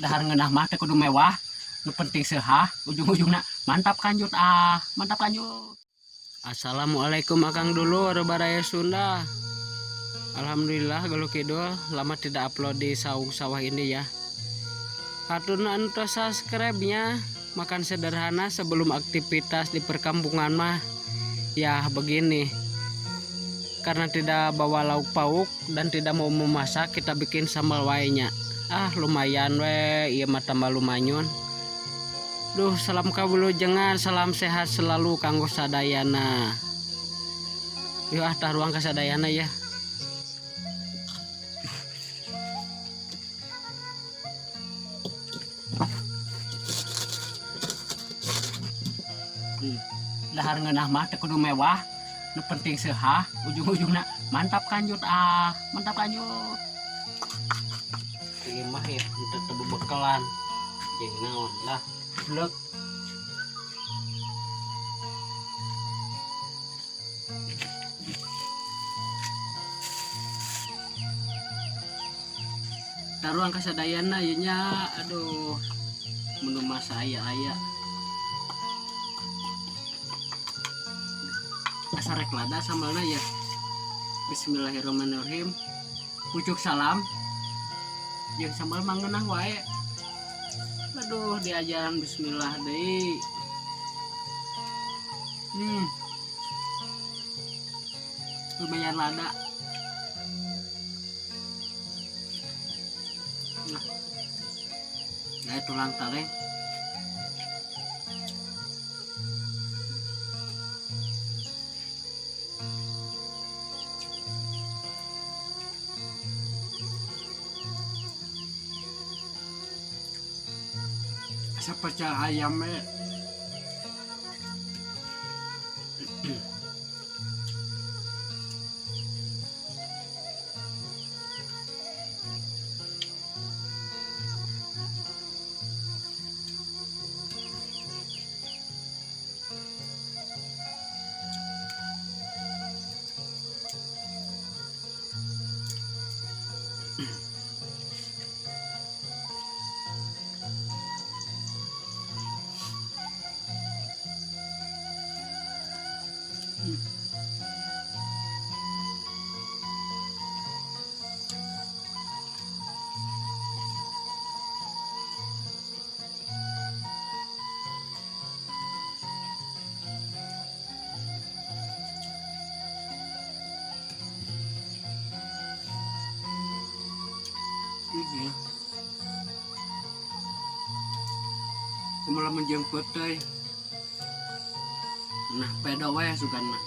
dahar ngeunah mah teu kudu mewah, nu penting sehat, ujung-ujungna mantap kanjut mantap kanjut. Assalamualaikum akang dulu Rebaraya Sunda. Alhamdulillah Galuh Kidul lama tidak upload di sawah ini ya. Haturna anu subscribe-nya, makan sederhana sebelum aktivitas di perkampungan mah. Ya begini, karena tidak bawa lauk pauk dan tidak mau memasak, kita bikin sambal wainya. Lumayan we, iya mah tambah lumayan. Duh, salam kabulujengan, salam sehat selalu kanggo sadayana. Yuk taruang ke sadayana ya. Dahar ngeunah mah teu kudu mewah, nu penting sehat, ujung-ujungna mantap kanjut mantap kanjut. Ieu mah ya henteu teu bebekelan. Jeung naon lah, blek. Taruang ka sadayana ieu nya, aduh. Menu masa aya. Asarek lada sambalna ya. Bismillahirrahmanirrahim. Pucuk salam. Jeung sambal mangeunah wae. Aduh, diajaran bismillah deui. Lumayan lada. Nah, tulang taleng. Pecel ayam kumaha menjemput teh. Nah, pedo we suganna.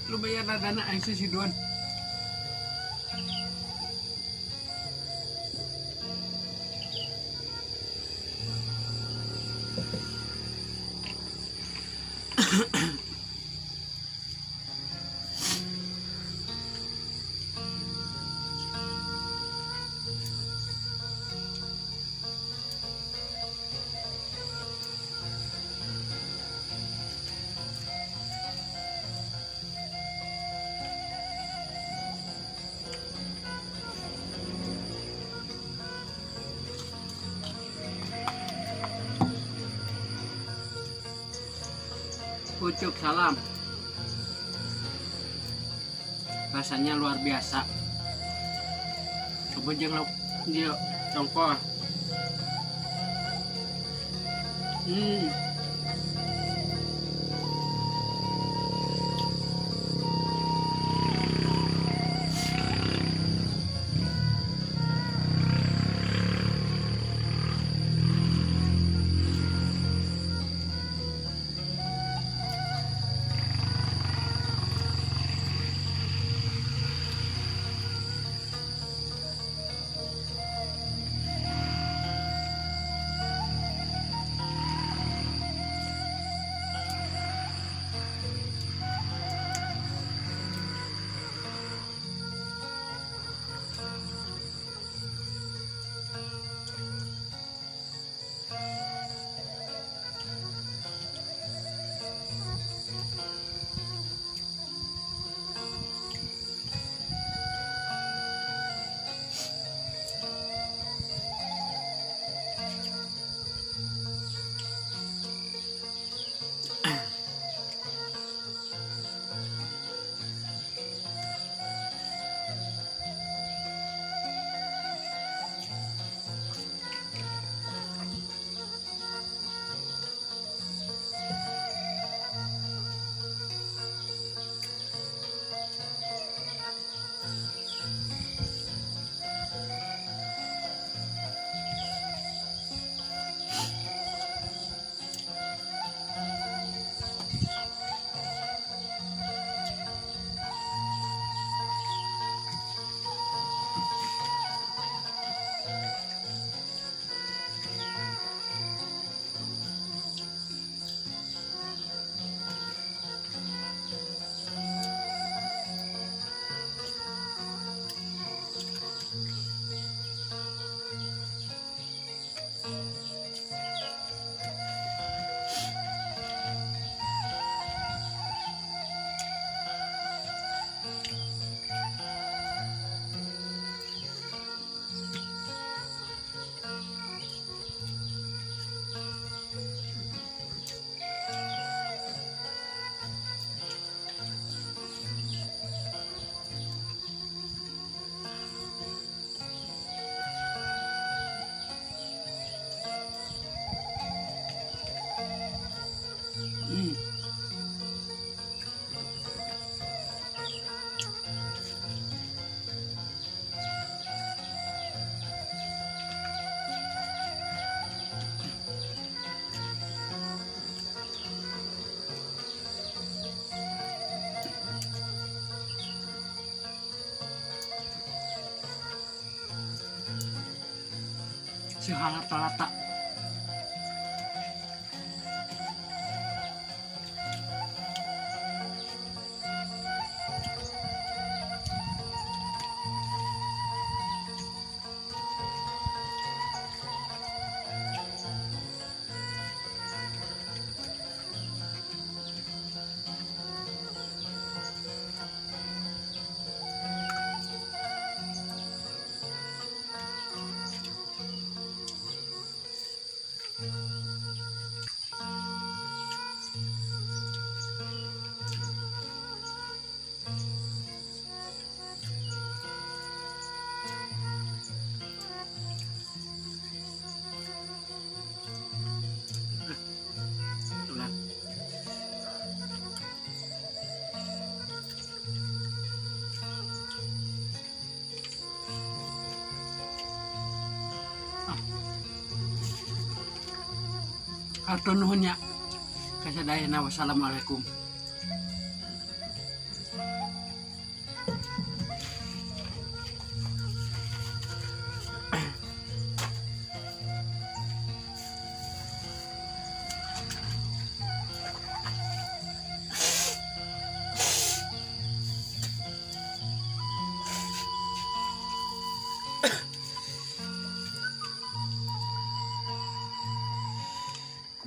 Lumayan adana aing si Sidon. Pucuk salam, rasanya luar biasa. Coba jeng dia tongkol. Si halata-lata. Hatur nuhun ya. Kasadayana wassalamualaikum.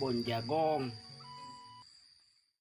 Bon Jagong.